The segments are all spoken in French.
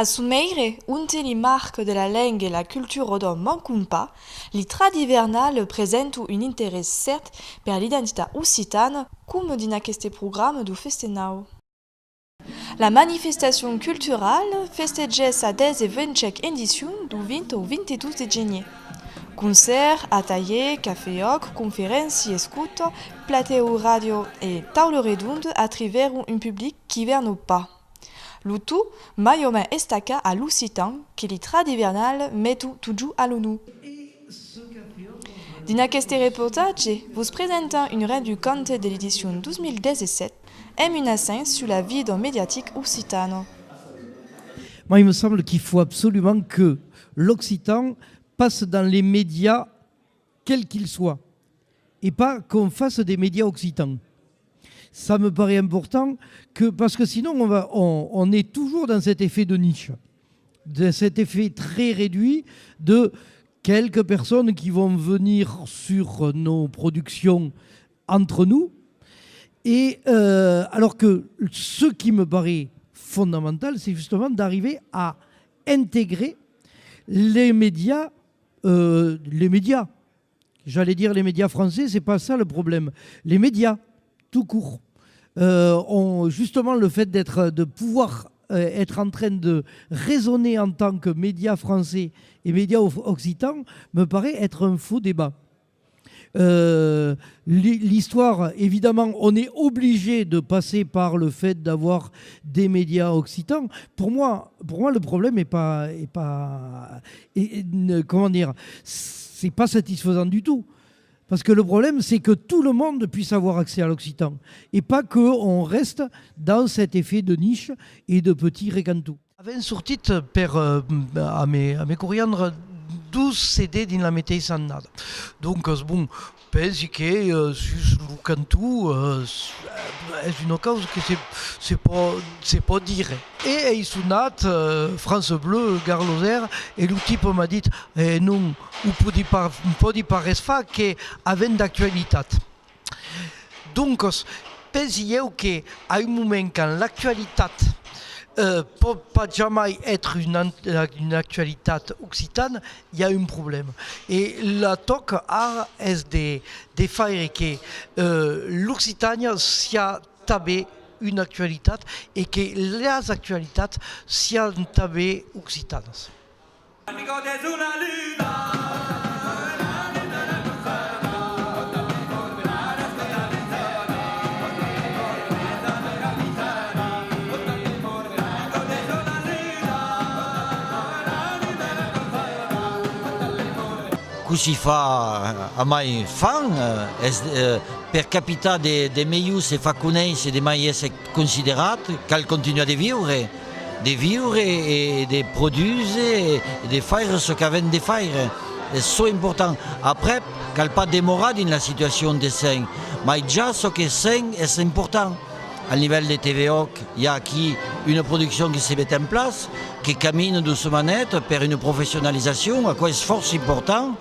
Assumere unte li marche della lingua e la cultura do mancun pa, li tradivernal presenta un interès cert per l'identità occitana come din aquest programme du festenau. La manifestation culturale festeja sa 10e edition du 20 au 22 de gener. Concert, atelier, café-oc, conférences, escuto, plateau radio et taule redonde à travers un public qui verne pas. Le tout, mai o men estaca à l'Occitan, que li tradivernal metu toujours à l'ONU. Din aquest reportage, vous présentant une rendu compte de l'édition 2017 et une ascens sur la vie d'un médiatique occitano. Moi, il me semble qu'il faut absolument que l'Occitan passe dans les médias, quels qu'ils soient, et pas qu'on fasse des médias occitans. Ça me paraît important, parce que sinon on est toujours dans cet effet de niche, de cet effet très réduit de quelques personnes qui vont venir sur nos productions entre nous. Et alors que ce qui me paraît fondamental, c'est justement d'arriver à intégrer les médias. J'allais dire les médias français, c'est pas ça le problème. Les médias, tout court, ont justement le fait de pouvoir être en train de raisonner en tant que médias français et médias occitans me paraît être un faux débat. L'histoire, évidemment, on est obligé de passer par le fait d'avoir des médias occitans. Pour moi, le problème comment dire, c'est pas satisfaisant du tout. Parce que le problème, c'est que tout le monde puisse avoir accès à l'occitan et pas qu'on reste dans cet effet de niche et de petit recantou. Avem sortit a me coriandre 12 CD din la meteixa annada. Donc, bon, pensi que sus le cantu és una causa que se pot dire. Et he sonat France Bleu, Garloser, et le type m'a dit non, ho pot dir pas res fa que avem d'actualitat. Donc, pensieu que a un moment quand l'actualitat peut pas jamais être une actualité occitane, il y a un problème. Et la toc est de faire que l'Occitanie sia també une actualité et que les actualités siano també occitanes. Così fa a mai fan, per capita de meius e fa conèixer de mai essere considerat, cal continuar de viure e de produire e de faire ce qu'avem de faire. És so important. Après, cal pas demorar din la situació de sen, mai ja ce que sen és important. Al nivell de TVOC, il y a aquí une production qui se met en place, qui camine doucement per une professionnalisation, à quoi est force important,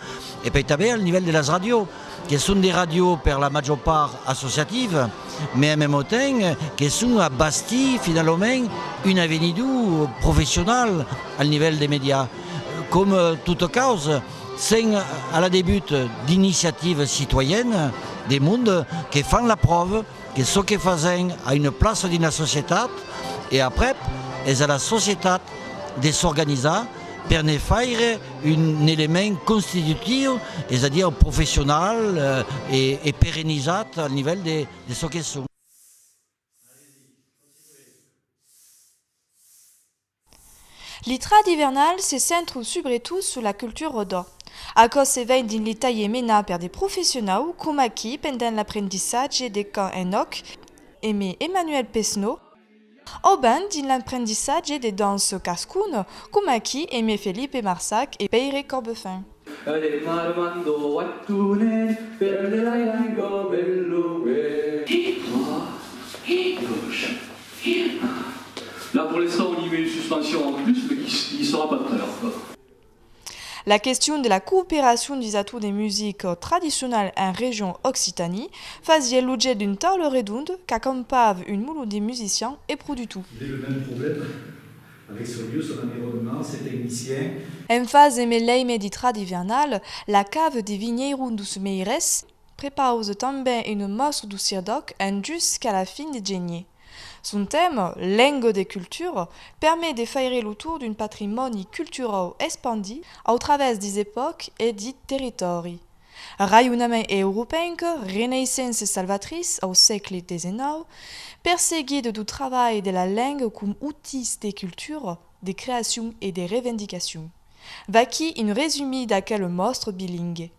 et puis també al nivell de les radios, qui sont des radios per la major part associatives, mais en même temps qui sont à bastir finalement une avenue professionnelle al nivell des médias. Comme toute cause, c'est à la début d'initiatives citoyennes des mondes qui font la preuve que ce que faisaient a une place dans la société et après, c'est à la société de s'organiser pour ne faire un élément constitutif, c'est-à-dire professionnel et pérennisé au niveau de ce qu'ils sont. Li tradivernal se centre surtout sur la culture rodo. Ako se vein din li taille mena per des professionnels comme qui pendant l'apprentissage de camps Enoch, aimé Emmanuel Pesno, ou ben din l'apprentissage de danse cascune comme qui aimé Philippe Marsac et Peire Corbefin. Là pour l'instant on y met une suspension en plus mais qui ne sera pas tout à l'heure. La question de la coopération des atouts des musiques traditionnelles en région Occitanie faisait l'objet d'une table redonde qu'accompagne une moule des musiciens et produit tout. Le même problème avec son lieu, son environnement, ses techniciens. En fase leime di Tradivernal, la cave de Vinheiro dos Meires prepare também une mostra do Cirdoc jusqu'à la fin de janvier. Son thème, Langue des cultures, permet de faire le tour d'un patrimoine culturel expandi au travers des époques et des territoires. Rayonnement européen, renaissance salvatrice au siècle XIX, perséguide du travail de la langue comme outil de culture, de création et de revendication. Voici un résumé d'aquel mostre bilingue.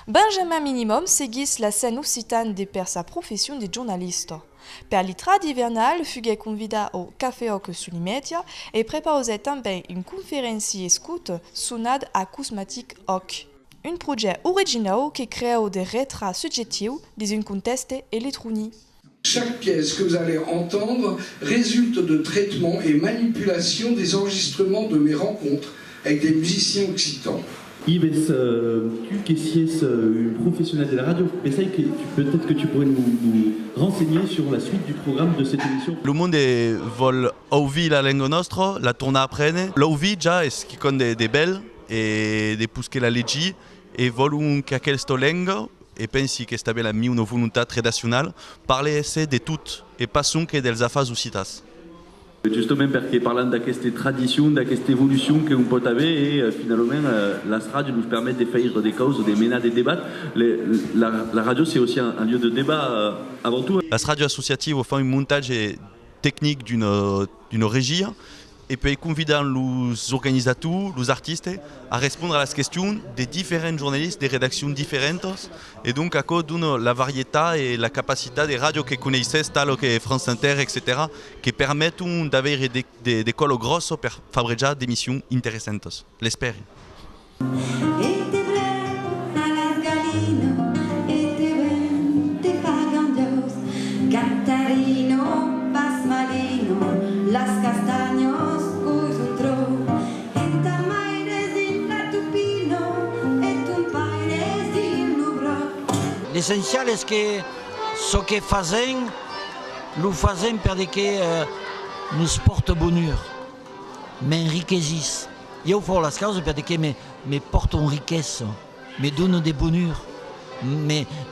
Benjamin Minimum seguit la scène occitane de per sa profession de journaliste. Per li Tradivernal fugge convida au Café Oc Sulimedia e preparose também une conférence escute sonada Acousmatic Oc. Un projet original qui crée des retraits subjectifs dans un contexte électronique. Chaque pièce que vous allez entendre résulte de traitements et manipulations des enregistrements de mes rencontres avec des musiciens occitans. Yves, tu qui es un professionnel de la radio, peut-être que tu pourrais nous renseigner sur la suite du programme de cette émission. Le monde vol ouvir la langue nostra, la torna a prene. L'ouvir già è che con de bel e de pusche la leggi e vol un che aquesta langue e pensi che sta bella una volontà tradizionale parler esse de tout e pas sonque dels afas occitas. Justement perché parlant d'aquesta tradició, d'aquesta evolució que un pot haver et finalement la radio nous permet de faire des causes, de mener des débats. La radio c'est aussi un lieu de débat avant tout. La radio associative fait un montage technique d'une régie et peut convider les organisateurs, les artistes à répondre à la question des différents journalistes, des rédactions différentes et donc à cause de la variété et la capacité des radios que connaissent, telles que France Inter, etc., qui permettent d'avoir des cols grosses pour fabriquer des émissions intéressantes. L'espère. L'essentiel est que ce que faisons, nous faisons parce que nous porte bonheur, m'enriquissent. Je fais les choses parce que me portent une richesse, me donnent des bonheurs,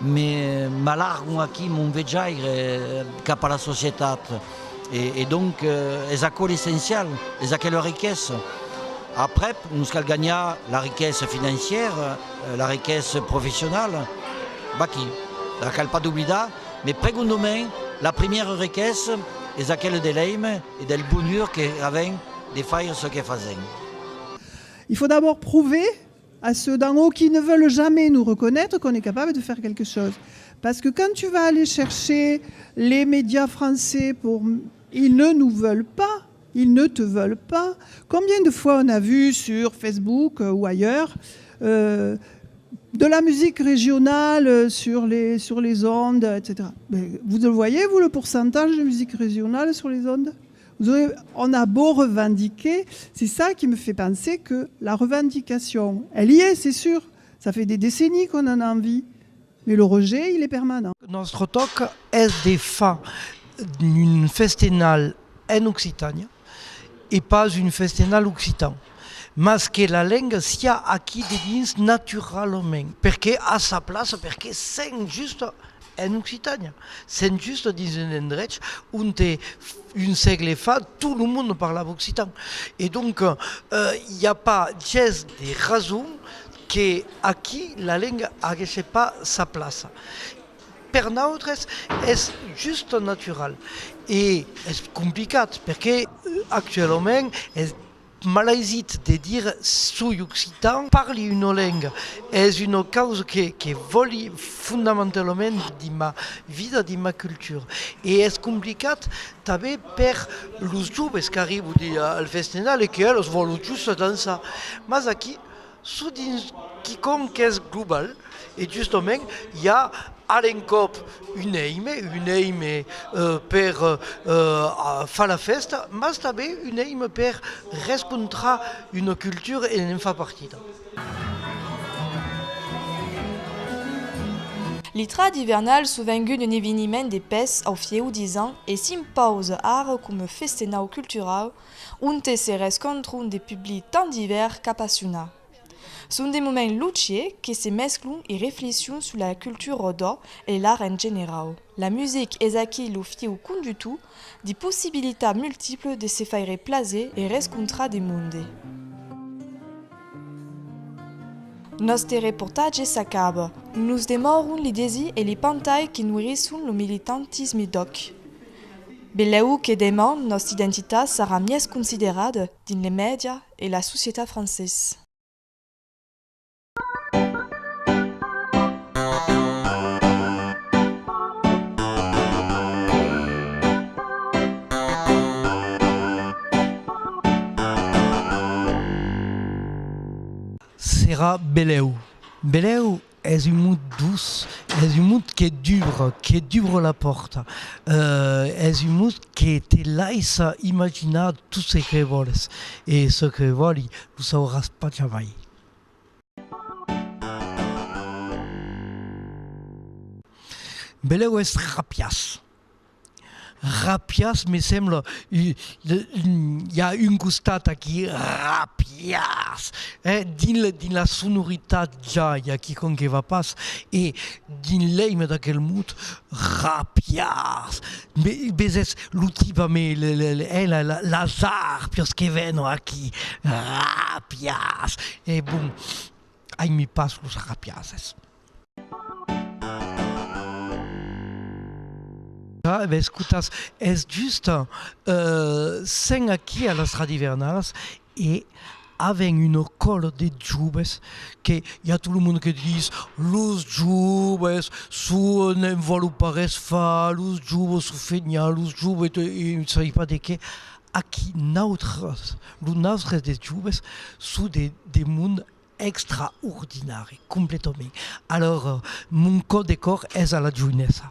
m'allargent ici mon vejaire cap à la société. Et donc, c'est ça l'essentiel, c'est ça la richesse. Après, nous allons gagner la richesse financière, la richesse professionnelle. Baki, la cal pas d'oublier, mais pregundomen, la première richesse est celle de l'aime et du bonheur qu'avait de faire ce qu'ils faisaient. Il faut d'abord prouver à ceux d'en haut qui ne veulent jamais nous reconnaître qu'on est capable de faire quelque chose. Parce que quand tu vas aller chercher les médias français, ils ne nous veulent pas, ils ne te veulent pas. Combien de fois on a vu sur Facebook ou ailleurs de la musique régionale sur les ondes, etc. Mais vous le voyez, vous, le pourcentage de musique régionale sur les ondes ? On a beau revendiquer, c'est ça qui me fait penser que la revendication, elle y est, c'est sûr. Ça fait des décennies qu'on en a envie. Mais le rejet, il est permanent. Notre toc est défend une festinale en Occitanie et pas une festinale occitan. Mas que la langue sia aquí de dins naturalment, perquè a sa place, perquè c'est juste en Occitanie. C'est juste dans un endroit où un siècle fa, tout le monde parlava occitan. Et donc, il n'y a pas de raison que aquí la langue n'ait pas sa place. Per nosaltres és just natural i és complicat perquè actualment és malaisit de dir soy occitan, parli una langue és una causa que voli fonamentalment de ma vida, de ma cultura. I és complicat també per els joves que arriben al festival i que ells volen just dansar. Mas aquí, sous dins quiconque és global, et justement, il y a à l'encop une aime per faire la festa, mais també une aime per rencontrar une culture et en faire partie. L'itra d'hivernal souvengu d'un événement de pes au fieu 10 ans et s'impose art comme festenau cultural, un se rescontrun de publics tant divers qu'appassionats. Sont des moments luciers qui se mesclent et réfléchissent sur la culture rodo et l'art en général. La musique est acquis le fieu du tout, des possibilités multiples de se faire plaisir et rescontrer des mondes. Notre reportage s'accabe. Nous démorons les désirs et les pantalles qui nourrissent le militantisme doc. Beleu que demain, notre identité sera mieux considérée dans les médias et la société française. Sera Beleu. Beleu est une mood douce, est une mood qui dure la porte. Est une mood qui te laisse imaginer tout ce que voles. Et ce que voles, tu sauras pas jamais. Beleu est rapias. Rapias, me semble, il y a une gustata qui est rapias. Dans la sonorité, il y a quiconque va pas. Et dans l'aime de quel mood, rapias. Mais c'est l'outil, mais l'azar, puisque veno aquí, rapias. Et bon, il me passe les rapias. Escutas, es juste sen aquí a las radivernales et avec une colle de jubes que y a tout le monde qui dit los jubes su ne volu pares fa los jubes su feigna los jubes et ne sais pas de que aquí notre des jubes sont des mondes extraordinaires complètement. Alors mon code de corps est à la jeunesse.